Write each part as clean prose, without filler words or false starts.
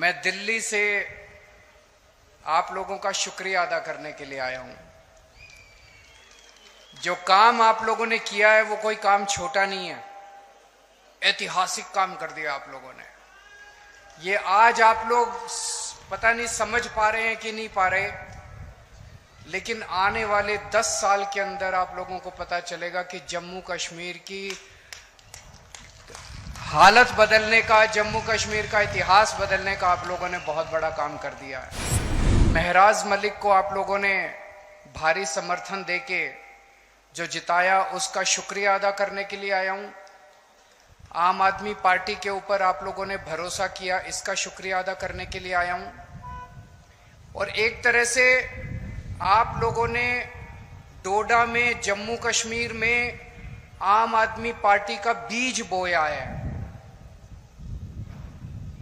मैं दिल्ली से आप लोगों का शुक्रिया अदा करने के लिए आया हूं। जो काम आप लोगों ने किया है वो कोई काम छोटा नहीं है, ऐतिहासिक काम कर दिया आप लोगों ने। ये आज आप लोग पता नहीं समझ पा रहे हैं कि नहीं पा रहे, लेकिन आने वाले 10 साल के अंदर आप लोगों को पता चलेगा कि जम्मू कश्मीर की हालत बदलने का, जम्मू कश्मीर का इतिहास बदलने का आप लोगों ने बहुत बड़ा काम कर दिया है। महराज मलिक को आप लोगों ने भारी समर्थन देके जो जिताया, उसका शुक्रिया अदा करने के लिए आया हूं। आम आदमी पार्टी के ऊपर आप लोगों ने भरोसा किया, इसका शुक्रिया अदा करने के लिए आया हूं। और एक तरह से आप लोगों ने डोडा में, जम्मू कश्मीर में आम आदमी पार्टी का बीज बोया है।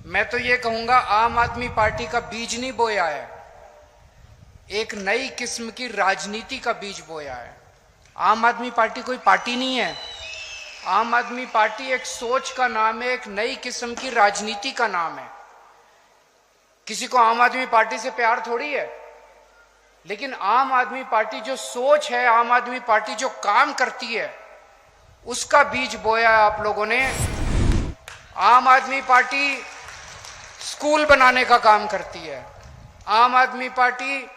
मैं तो ये कहूंगा आम आदमी पार्टी का बीज नहीं बोया है, एक नई किस्म की राजनीति का बीज बोया है। आम आदमी पार्टी कोई पार्टी नहीं है, आम आदमी पार्टी एक सोच का नाम है, एक नई किस्म की राजनीति का नाम है। किसी को आम आदमी पार्टी से प्यार थोड़ी है, लेकिन आम आदमी पार्टी जो सोच है, आम आदमी पार्टी जो काम करती है, उसका बीज बोया है आप लोगों ने। आम आदमी पार्टी स्कूल बनाने का काम करती है, आम आदमी पार्टी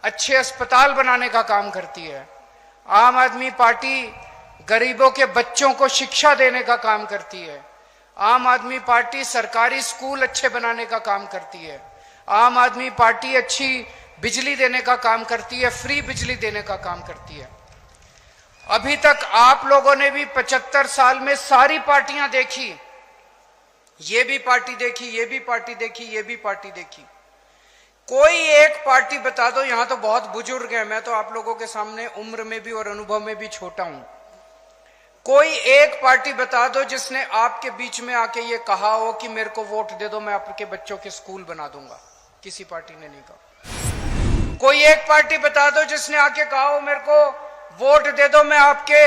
अच्छे अस्पताल बनाने का काम करती है, आम आदमी पार्टी गरीबों के बच्चों को शिक्षा देने का काम करती है, आम आदमी पार्टी सरकारी स्कूल अच्छे बनाने का काम करती है, आम आदमी पार्टी अच्छी बिजली देने का काम करती है, फ्री बिजली देने का काम करती है। अभी तक आप लोगों ने भी 75 साल में सारी पार्टियां देखी, ये भी पार्टी देखी, ये भी पार्टी देखी, ये भी पार्टी देखी। कोई एक पार्टी बता दो, यहां तो बहुत बुजुर्ग हैं, मैं तो आप लोगों के सामने उम्र में भी और अनुभव में भी छोटा हूं। कोई एक पार्टी बता दो जिसने आपके बीच में आके ये कहा हो कि मेरे को वोट दे दो, मैं आपके बच्चों के स्कूल बना दूंगा। किसी पार्टी ने नहीं कहा। कोई एक पार्टी बता दो जिसने आके कहा हो मेरे को वोट दे दो, मैं आपके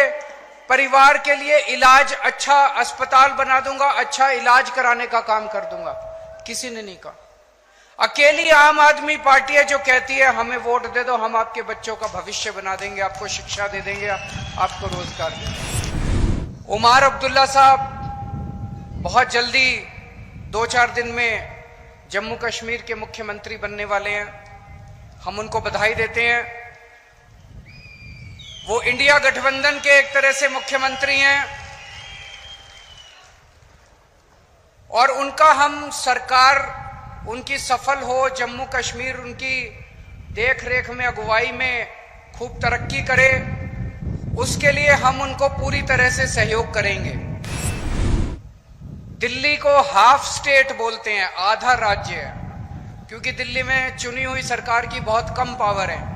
परिवार के लिए इलाज, अच्छा अस्पताल बना दूंगा, अच्छा इलाज कराने का काम कर दूंगा। किसी ने नहीं कहा। अकेली आम आदमी पार्टी है जो कहती है हमें वोट दे दो, हम आपके बच्चों का भविष्य बना देंगे, आपको शिक्षा दे देंगे, आपको रोजगार दे देंगे। उमर अब्दुल्ला साहब बहुत जल्दी 2-4 दिन में जम्मू कश्मीर के मुख्यमंत्री बनने वाले हैं, हम उनको बधाई देते हैं। वो इंडिया गठबंधन के एक तरह से मुख्यमंत्री हैं और उनका हम सरकार उनकी सफल हो, जम्मू कश्मीर उनकी देख रेख में, अगुवाई में खूब तरक्की करे, उसके लिए हम उनको पूरी तरह से सहयोग करेंगे। दिल्ली को हाफ स्टेट बोलते हैं, आधा राज्य है, क्योंकि दिल्ली में चुनी हुई सरकार की बहुत कम पावर है।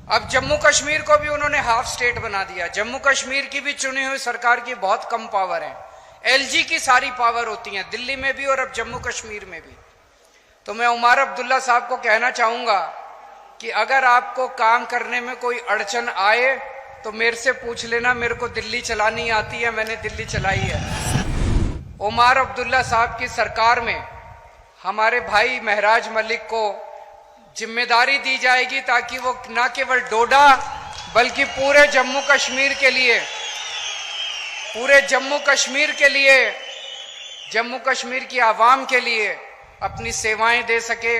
अब जम्मू कश्मीर को भी उन्होंने हाफ स्टेट बना दिया। जम्मू कश्मीर की भी चुनी हुई सरकार की बहुत कम पावर है, एलजी की सारी पावर होती है दिल्ली में भी और अब जम्मू कश्मीर में भी। तो मैं उमर अब्दुल्ला साहब को कहना चाहूंगा कि अगर आपको काम करने में कोई अड़चन आए तो मेरे से पूछ लेना, मेरे को दिल्ली चलानी आती है, मैंने दिल्ली चलाई है। उमर अब्दुल्ला साहब की सरकार में हमारे भाई महराज मलिक को जिम्मेदारी दी जाएगी ताकि वो न केवल डोडा बल्कि पूरे जम्मू कश्मीर के लिए, पूरे जम्मू कश्मीर के लिए, जम्मू कश्मीर की आवाम के लिए अपनी सेवाएं दे सके।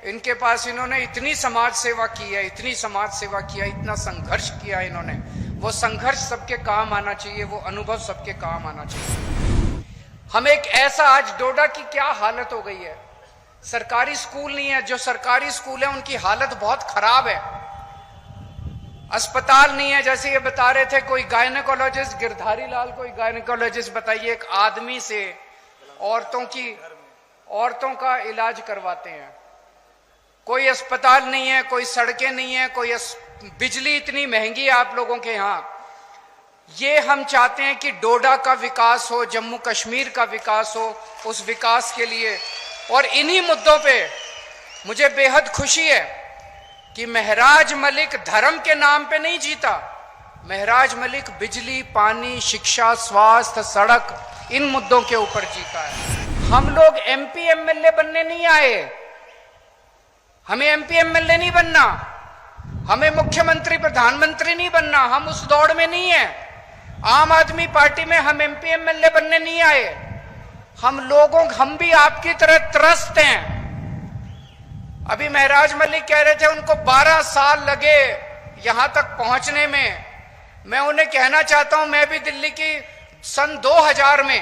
इनके पास इन्होंने इतनी समाज सेवा की है, इतनी समाज सेवा किया, इतना संघर्ष किया इन्होंने। वो संघर्ष सबके काम आना चाहिए, वो अनुभव सबके काम आना चाहिए। हम एक ऐसा, आज डोडा की क्या हालत हो गई है, सरकारी स्कूल नहीं है, जो सरकारी स्कूल है उनकी हालत बहुत खराब है। अस्पताल नहीं है, जैसे ये बता रहे थे कोई गायनेकोलॉजिस्ट, गिरधारी लाल कोई गायनेकोलॉजिस्ट, बताइए एक आदमी से औरतों का इलाज करवाते हैं। कोई अस्पताल नहीं है, कोई सड़कें नहीं है, कोई बिजली इतनी महंगी है आप लोगों के यहाँ। ये हम चाहते हैं कि डोडा का विकास हो, जम्मू कश्मीर का विकास हो, उस विकास के लिए। और इन्हीं मुद्दों पे मुझे बेहद खुशी है कि महराज मलिक धर्म के नाम पे नहीं जीता, महराज मलिक बिजली, पानी, शिक्षा, स्वास्थ्य, सड़क, इन मुद्दों के ऊपर जीता है। हम लोग एमपी एमएलए बनने नहीं आए, हमें एमपी एमएलए नहीं बनना, हमें मुख्यमंत्री प्रधानमंत्री नहीं बनना, हम उस दौड़ में नहीं है। आम आदमी पार्टी में हम एमपी एमएलए बनने नहीं आए। हम भी आपकी तरह त्रस्त हैं। अभी महराज मलिक कह रहे थे उनको 12 साल लगे यहां तक पहुंचने में। मैं उन्हें कहना चाहता हूं, मैं भी दिल्ली की सन 2000 में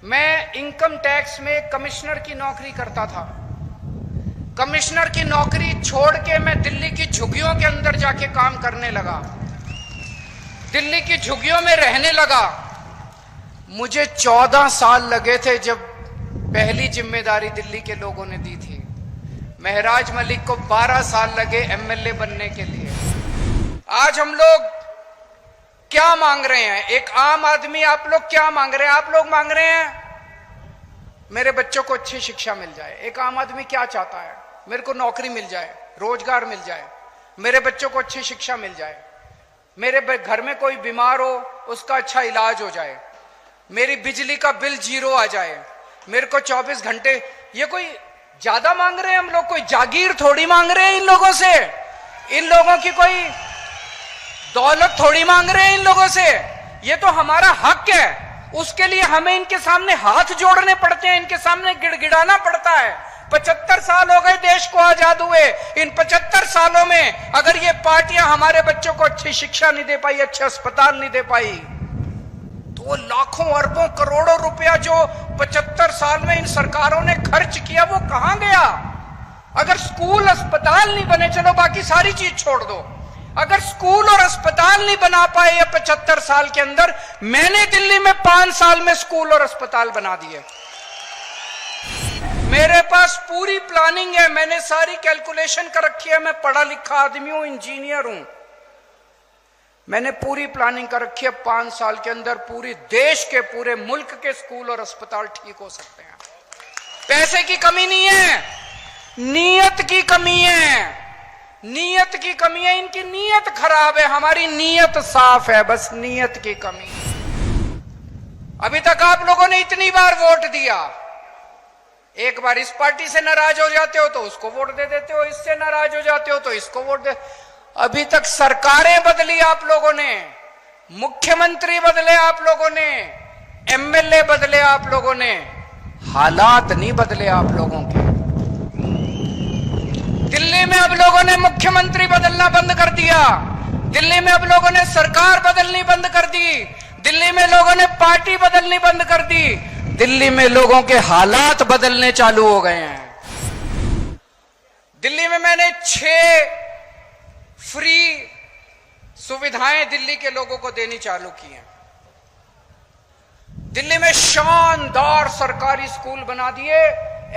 मैं इनकम टैक्स में कमिश्नर की नौकरी करता था। कमिश्नर की नौकरी छोड़ के मैं दिल्ली की झुग्गियों के अंदर जाके काम करने लगा, दिल्ली की झुग्गियों में रहने लगा। मुझे 14 साल लगे थे जब पहली जिम्मेदारी दिल्ली के लोगों ने दी थी। महराज मलिक को 12 साल लगे एमएलए बनने के लिए। आज हम लोग क्या मांग रहे हैं? एक आम आदमी आप लोग क्या मांग रहे हैं? आप लोग मांग रहे हैं मेरे बच्चों को अच्छी शिक्षा मिल जाए। एक आम आदमी क्या चाहता है? मेरे को नौकरी मिल जाए, रोजगार मिल जाए, मेरे बच्चों को अच्छी शिक्षा मिल जाए, मेरे घर में कोई बीमार हो उसका अच्छा इलाज हो जाए, मेरी बिजली का बिल 0 आ जाए, मेरे को 24 घंटे। ये कोई ज्यादा मांग रहे हैं हम लोग? कोई जागीर थोड़ी मांग रहे हैं इन लोगों से, इन लोगों की कोई दौलत थोड़ी मांग रहे हैं इन लोगों से। ये तो हमारा हक है, उसके लिए हमें इनके सामने हाथ जोड़ने पड़ते हैं, इनके सामने गिड़गिड़ाना पड़ता है। 75 साल हो गए देश को आजाद हुए। इन 75 सालों में अगर ये पार्टियां हमारे बच्चों को अच्छी शिक्षा नहीं दे पाई, अच्छे अस्पताल नहीं दे पाई, तो लाखों अरबों करोड़ों रुपया जो 75 साल में इन सरकारों ने खर्च किया वो कहां गया? अगर स्कूल अस्पताल नहीं बने, चलो बाकी सारी चीज छोड़ दो, अगर स्कूल और अस्पताल नहीं बना पाए ये 75 साल के अंदर, मैंने दिल्ली में 5 साल में स्कूल और अस्पताल बना दिए। मेरे पास पूरी प्लानिंग है, मैंने सारी कैलकुलेशन कर रखी है। मैं पढ़ा लिखा आदमी हूं, इंजीनियर हूं, मैंने पूरी प्लानिंग कर रखी है। 5 साल के अंदर पूरी देश के, पूरे मुल्क के स्कूल और अस्पताल ठीक हो सकते हैं। पैसे की कमी नहीं है, नीयत की कमी है, नीयत की कमी है। इनकी नीयत खराब है, हमारी नीयत साफ है, बस नीयत की कमी। अभी तक आप लोगों ने इतनी बार वोट दिया, एक बार इस पार्टी से नाराज हो जाते हो तो उसको वोट दे देते हो, इससे नाराज हो जाते हो तो इसको वोट दे। अभी तक सरकारें बदली आप लोगों ने, मुख्यमंत्री बदले आप लोगों ने, एमएलए बदले आप लोगों ने, हालात नहीं बदले आप लोगों के। दिल्ली में अब लोगों ने मुख्यमंत्री बदलना बंद कर दिया, दिल्ली में अब लोगों ने सरकार बदलनी बंद कर दी, दिल्ली में लोगों ने पार्टी बदलनी बंद कर दी, दिल्ली में लोगों के हालात बदलने चालू हो गए हैं। दिल्ली में मैंने 6 फ्री सुविधाएं दिल्ली के लोगों को देनी चालू की हैं। दिल्ली में शानदार सरकारी स्कूल बना दिए।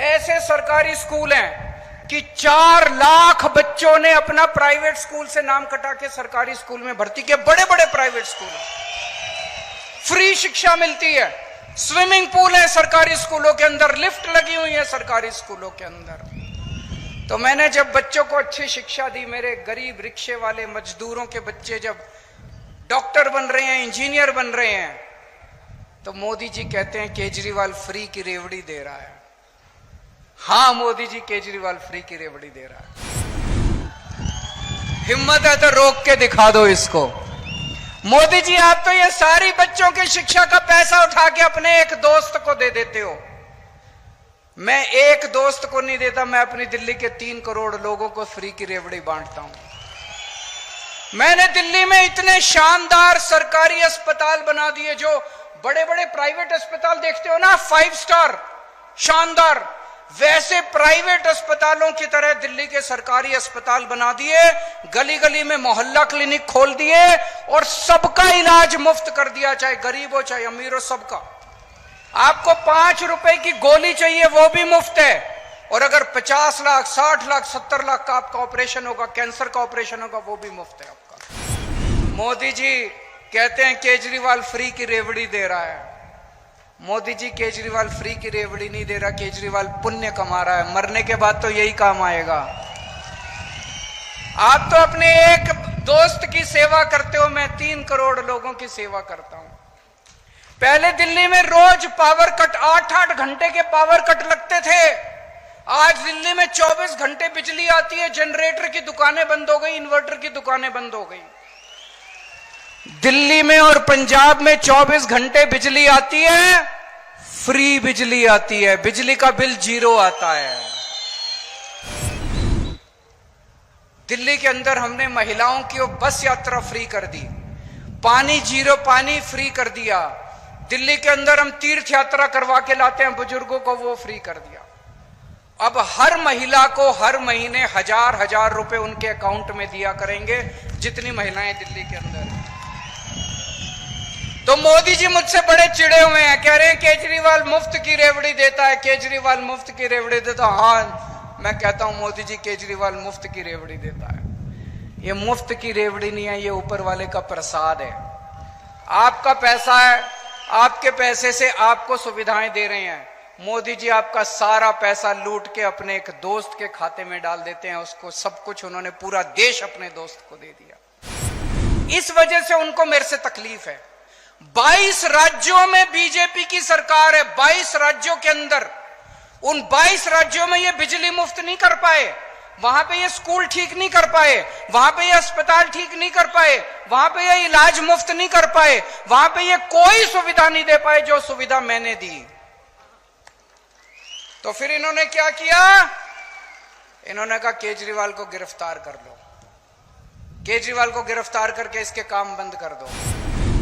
ऐसे सरकारी स्कूल हैं कि 4 लाख बच्चों ने अपना प्राइवेट स्कूल से नाम कटा के सरकारी स्कूल में भर्ती किया। बड़े बड़े प्राइवेट स्कूल, फ्री शिक्षा मिलती है, स्विमिंग पूल है सरकारी स्कूलों के अंदर, लिफ्ट लगी हुई है सरकारी स्कूलों के अंदर। तो मैंने जब बच्चों को अच्छी शिक्षा दी, मेरे गरीब रिक्शे वाले मजदूरों के बच्चे जब डॉक्टर बन रहे हैं, इंजीनियर बन रहे हैं, तो मोदी जी कहते हैं केजरीवाल फ्री की रेवड़ी दे रहा है। हाँ, मोदी जी केजरीवाल फ्री की रेवड़ी दे रहा है। हिम्मत है तो रोक के दिखा दो इसको। मोदी जी आप तो ये सारी बच्चों की शिक्षा का पैसा उठा के अपने एक दोस्त को दे देते हो। मैं एक दोस्त को नहीं देता, मैं अपनी दिल्ली के 3 करोड़ लोगों को फ्री की रेवड़ी बांटता हूं। मैंने दिल्ली में इतने शानदार सरकारी अस्पताल बना दिए, जो बड़े बड़े प्राइवेट अस्पताल देखते हो ना 5 स्टार शानदार, वैसे प्राइवेट अस्पतालों की तरह दिल्ली के सरकारी अस्पताल बना दिए। गली गली में मोहल्ला क्लिनिक खोल दिए और सबका इलाज मुफ्त कर दिया, चाहे गरीब हो चाहे अमीर हो, सबका। आपको 5 रुपए की गोली चाहिए वो भी मुफ्त है, और अगर 50 लाख 60 लाख 70 लाख का आपका ऑपरेशन होगा, कैंसर का ऑपरेशन होगा, वो भी मुफ्त है आपका। मोदी जी कहते हैं केजरीवाल फ्री की रेवड़ी दे रहा है। मोदी जी केजरीवाल फ्री की रेवड़ी नहीं दे रहा, केजरीवाल पुण्य कमा रहा है। मरने के बाद तो यही काम आएगा। आप तो अपने एक दोस्त की सेवा करते हो, मैं 3 करोड़ लोगों की सेवा करता हूं। पहले दिल्ली में रोज पावर कट 8-8 घंटे के पावर कट लगते थे। आज दिल्ली में 24 घंटे बिजली आती है। जनरेटर की दुकानें बंद हो गई, इन्वर्टर की दुकानें बंद हो गई। दिल्ली में और पंजाब में 24 घंटे बिजली आती है, फ्री बिजली आती है, बिजली का बिल 0 आता है। दिल्ली के अंदर हमने महिलाओं की बस यात्रा फ्री कर दी, पानी 0 पानी फ्री कर दिया। दिल्ली के अंदर हम तीर्थ यात्रा करवा के लाते हैं बुजुर्गों को, वो फ्री कर दिया। अब हर महिला को हर महीने 1000 रुपए उनके अकाउंट में दिया करेंगे, जितनी महिलाएं दिल्ली के अंदर हैं। तो मोदी जी मुझसे बड़े चिड़े हुए हैं, कह रहे हैं केजरीवाल मुफ्त की रेवड़ी देता है, केजरीवाल मुफ्त की रेवड़ी देता है। हाँ, मैं कहता हूं मोदी जी केजरीवाल मुफ्त की रेवड़ी देता है। ये मुफ्त की रेवड़ी नहीं है, ये ऊपर वाले का प्रसाद है। आपका पैसा है, आपके पैसे से आपको सुविधाएं दे रहे हैं। मोदी जी आपका सारा पैसा लूट के अपने एक दोस्त के खाते में डाल देते हैं, उसको सब कुछ उन्होंने पूरा देश अपने दोस्त को दे दिया। इस वजह से उनको मेरे से तकलीफ है। 22 राज्यों में बीजेपी की सरकार है। 22 राज्यों के अंदर, उन 22 राज्यों में ये बिजली मुफ्त नहीं कर पाए, वहां पे ये स्कूल ठीक नहीं कर पाए, वहां पे ये अस्पताल ठीक नहीं कर पाए, वहां पे ये इलाज मुफ्त नहीं कर पाए, वहां पे ये कोई सुविधा नहीं दे पाए जो सुविधा मैंने दी। तो फिर इन्होंने क्या किया? इन्होंने कहा केजरीवाल को गिरफ्तार कर लो, केजरीवाल को गिरफ्तार करके इसके काम बंद कर दो।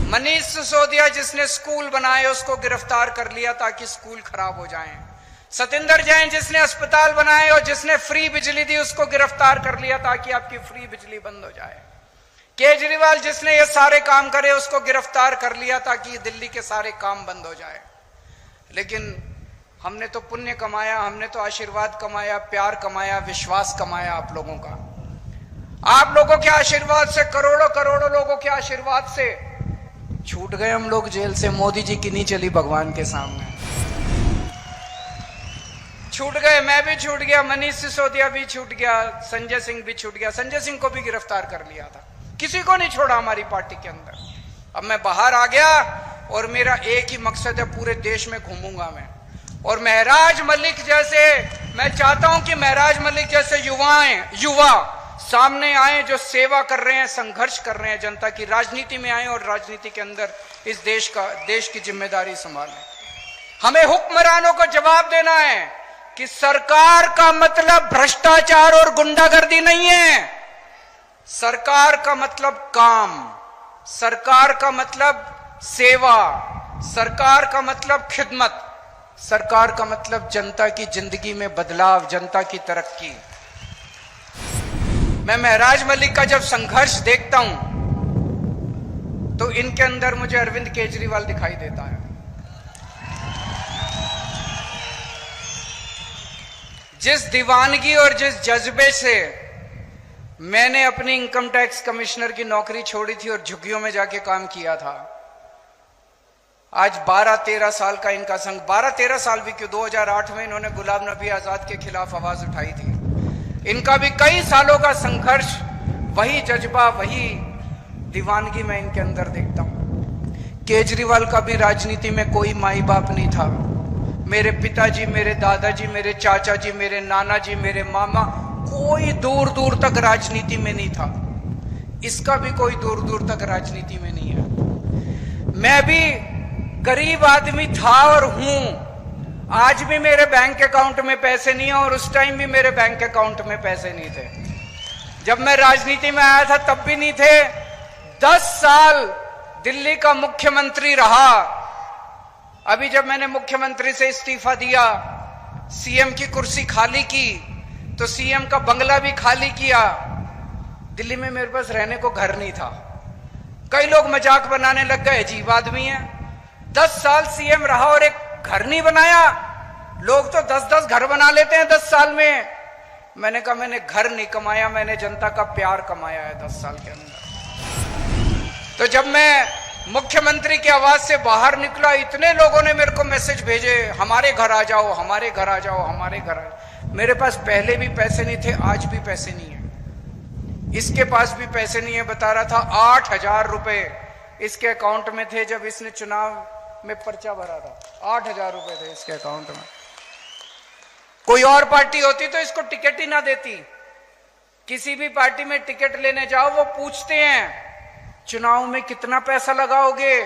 मनीष सिसोदिया जिसने स्कूल बनाए उसको गिरफ्तार कर लिया ताकि स्कूल खराब हो जाएं। सतिंदर जैन जिसने अस्पताल बनाए और जिसने फ्री बिजली दी उसको गिरफ्तार कर लिया ताकि आपकी फ्री बिजली बंद हो जाए। केजरीवाल जिसने ये सारे काम करे उसको गिरफ्तार कर लिया ताकि दिल्ली के सारे काम बंद हो जाए। लेकिन हमने तो पुण्य कमाया, हमने तो आशीर्वाद कमाया, प्यार कमाया, विश्वास कमाया आप लोगों का। आप लोगों के आशीर्वाद से, करोड़ों करोड़ों लोगों के आशीर्वाद से छूट गए हम लोग जेल से। मोदी जी की नहीं चली भगवान के सामने, छूट गए। मैं भी छूट गया, मनीष सिसोदिया भी छूट गया, संजय सिंह भी छूट गया। संजय सिंह को भी गिरफ्तार कर लिया था, किसी को नहीं छोड़ा हमारी पार्टी के अंदर। अब मैं बाहर आ गया और मेरा एक ही मकसद है, पूरे देश में घूमूंगा मैं। और महराज मलिक जैसे, मैं चाहता हूं कि महराज मलिक जैसे युवा सामने आए जो सेवा कर रहे हैं, संघर्ष कर रहे हैं जनता की, राजनीति में आए और राजनीति के अंदर इस देश की जिम्मेदारी संभालें। हमें हुक्मरानों को जवाब देना है कि सरकार का मतलब भ्रष्टाचार और गुंडागर्दी नहीं है। सरकार का मतलब काम, सरकार का मतलब सेवा, सरकार का मतलब खिदमत, सरकार का मतलब जनता की जिंदगी में बदलाव, जनता की तरक्की। मैं महराज मलिक का जब संघर्ष देखता हूं तो इनके अंदर मुझे अरविंद केजरीवाल दिखाई देता है। जिस दीवानगी और जिस जज्बे से मैंने अपनी इनकम टैक्स कमिश्नर की नौकरी छोड़ी थी और झुग्गियों में जाके काम किया था, आज 12-13 साल का इनका संघ, 12-13 साल भी क्यों, 2008 में इन्होंने गुलाम नबी आजाद के खिलाफ आवाज उठाई थी। इनका भी कई सालों का संघर्ष, वही जज्बा, वही दीवानगी मैं इनके अंदर देखता हूं। केजरीवाल का भी राजनीति में कोई माई बाप नहीं था। मेरे पिताजी, मेरे दादाजी, मेरे चाचा जी, मेरे नाना जी, मेरे मामा, कोई दूर दूर तक राजनीति में नहीं था। इसका भी कोई दूर दूर तक राजनीति में नहीं है। मैं भी गरीब आदमी था और हूं। आज भी मेरे बैंक अकाउंट में पैसे नहीं है और उस टाइम भी मेरे बैंक अकाउंट में पैसे नहीं थे। जब मैं राजनीति में आया था तब भी नहीं थे। 10 साल दिल्ली का मुख्यमंत्री रहा। अभी जब मैंने मुख्यमंत्री से इस्तीफा दिया, सीएम की कुर्सी खाली की, तो सीएम का बंगला भी खाली किया। दिल्ली में मेरे पास रहने को घर नहीं था। कई लोग मजाक बनाने लग गए, अजीब आदमी है, 10 साल सीएम रहा और एक घर नहीं बनाया। लोग तो 10-10 घर बना लेते हैं 10 साल में। मैंने कहा मैंने घर नहीं कमाया, मैंने जनता का प्यार कमाया है 10 साल के अंदर। तो जब मैं मुख्यमंत्री की आवाज से बाहर निकला, इतने लोगों ने मेरे को मैसेज भेजे, हमारे घर आ जाओ, हमारे घर आ जाओ, हमारे घर आ जाओ। मेरे पास पहले भी पैसे नहीं थे, आज भी पैसे नहीं है। इसके पास भी पैसे नहीं है, बता रहा था 8,000 रुपए इसके अकाउंट में थे जब इसने चुनाव में पर्चा भरा था, 8,000 रुपए थे इसके अकाउंट में। कोई और पार्टी होती तो इसको टिकट ही ना देती। किसी भी पार्टी में टिकट लेने जाओ वो पूछते हैं चुनाव में कितना पैसा लगाओगे,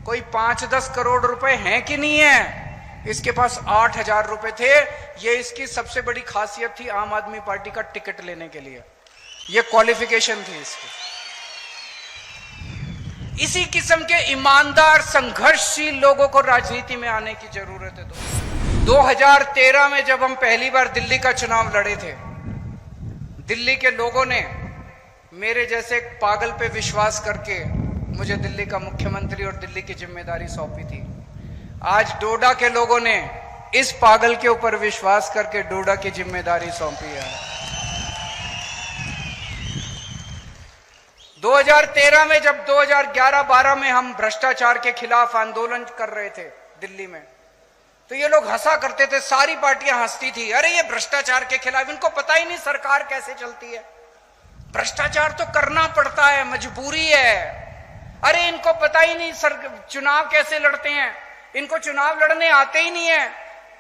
कोई 5-10 करोड़ रुपए हैं कि नहीं है। इसके पास 8,000 रुपए थे। ये इसकी सबसे बड़ी खासियत थी आम आदमी पार्टी का टिकट लेने के लिए, ये क्वालिफिकेशन थी इसकी। इसी किस्म के ईमानदार संघर्षशील लोगों को राजनीति में आने की जरूरत है। 2013 में जब हम पहली बार दिल्ली का चुनाव लड़े थे, दिल्ली के लोगों ने मेरे जैसे एक पागल पे विश्वास करके मुझे दिल्ली का मुख्यमंत्री और दिल्ली की जिम्मेदारी सौंपी थी। आज डोडा के लोगों ने इस पागल के ऊपर विश्वास करके डोडा की जिम्मेदारी सौंपी है। 2013 में जब 2011-12 में हम भ्रष्टाचार के खिलाफ आंदोलन कर रहे थे दिल्ली में, तो ये लोग हंसा करते थे, सारी पार्टियां हंसती थी, अरे ये भ्रष्टाचार के खिलाफ, इनको पता ही नहीं सरकार कैसे चलती है, भ्रष्टाचार तो करना पड़ता है, मजबूरी है। अरे इनको पता ही नहीं चुनाव कैसे लड़ते हैं, इनको चुनाव लड़ने आते ही नहीं है,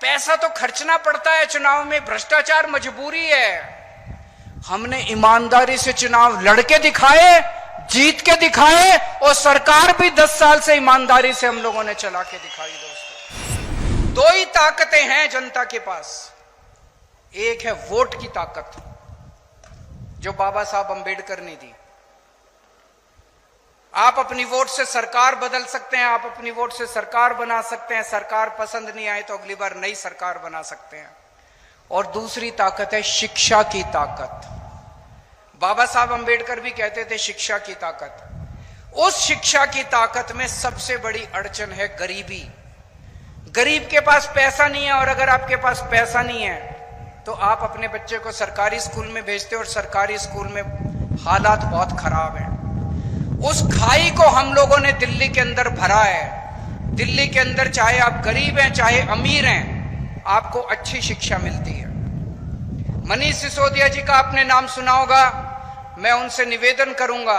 पैसा तो खर्चना पड़ता है चुनाव में, भ्रष्टाचार मजबूरी है। हमने ईमानदारी से चुनाव लड़के दिखाए, जीत के दिखाए, और सरकार भी 10 साल से ईमानदारी से हम लोगों ने चला के दिखाई। दोस्तों, 2 ही ताकतें हैं जनता के पास। एक है वोट की ताकत, जो बाबा साहब अंबेडकर ने दी। आप अपनी वोट से सरकार बदल सकते हैं, आप अपनी वोट से सरकार बना सकते हैं, सरकार पसंद नहीं आए तो अगली बार नई सरकार बना सकते हैं। और दूसरी ताकत है शिक्षा की ताकत। बाबा साहब अंबेडकर भी कहते थे शिक्षा की ताकत। उस शिक्षा की ताकत में सबसे बड़ी अड़चन है गरीबी। गरीब के पास पैसा नहीं है, और अगर आपके पास पैसा नहीं है तो आप अपने बच्चे को सरकारी स्कूल में भेजते हो, और सरकारी स्कूल में हालात बहुत खराब हैं। उस खाई को हम लोगों ने दिल्ली के अंदर भरा है। दिल्ली के अंदर चाहे आप गरीब हैं चाहे अमीर हैं, आपको अच्छी शिक्षा मिलती है। मनीष सिसोदिया जी का आपने नाम सुना होगा। मैं उनसे निवेदन करूंगा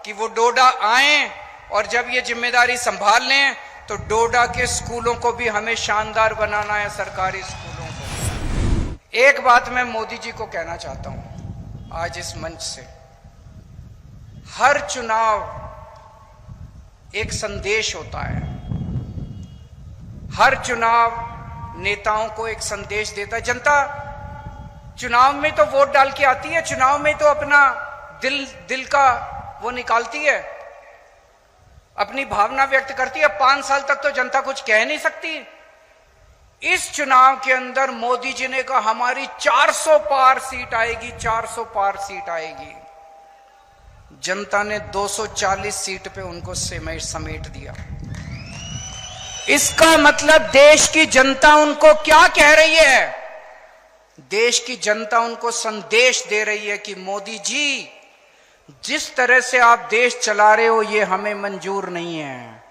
कि वो डोडा आएं, और जब ये जिम्मेदारी संभाल लें तो डोडा के स्कूलों को भी हमें शानदार बनाना है, सरकारी स्कूलों को। एक बात मैं मोदी जी को कहना चाहता हूं आज इस मंच से, हर चुनाव एक संदेश होता है। हर चुनाव नेताओं को एक संदेश देता है। जनता चुनाव में तो वोट डाल के आती है, चुनाव में तो अपना दिल का वो निकालती है, अपनी भावना व्यक्त करती है। 5 साल तक तो जनता कुछ कह नहीं सकती। इस चुनाव के अंदर मोदी जी ने कहा हमारी 400 पार सीट आएगी, 400 पार सीट आएगी। जनता ने 240 सीट पे उनको समेट दिया। इसका मतलब देश की जनता उनको क्या कह रही है? देश की जनता उनको संदेश दे रही है कि मोदी जी, जिस तरह से आप देश चला रहे हो ये हमें मंजूर नहीं है।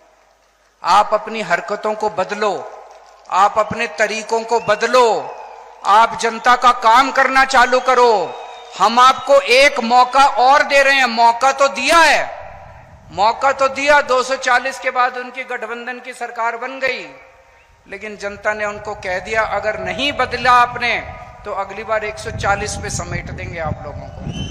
आप अपनी हरकतों को बदलो, आप अपने तरीकों को बदलो, आप जनता का काम करना चालू करो। हम आपको एक मौका और दे रहे हैं। मौका तो दिया है, मौका तो दिया। 240 के बाद उनकी गठबंधन की सरकार बन गई, लेकिन जनता ने उनको कह दिया अगर नहीं बदला आपने तो अगली बार 140 पे समेट देंगे आप लोगों को।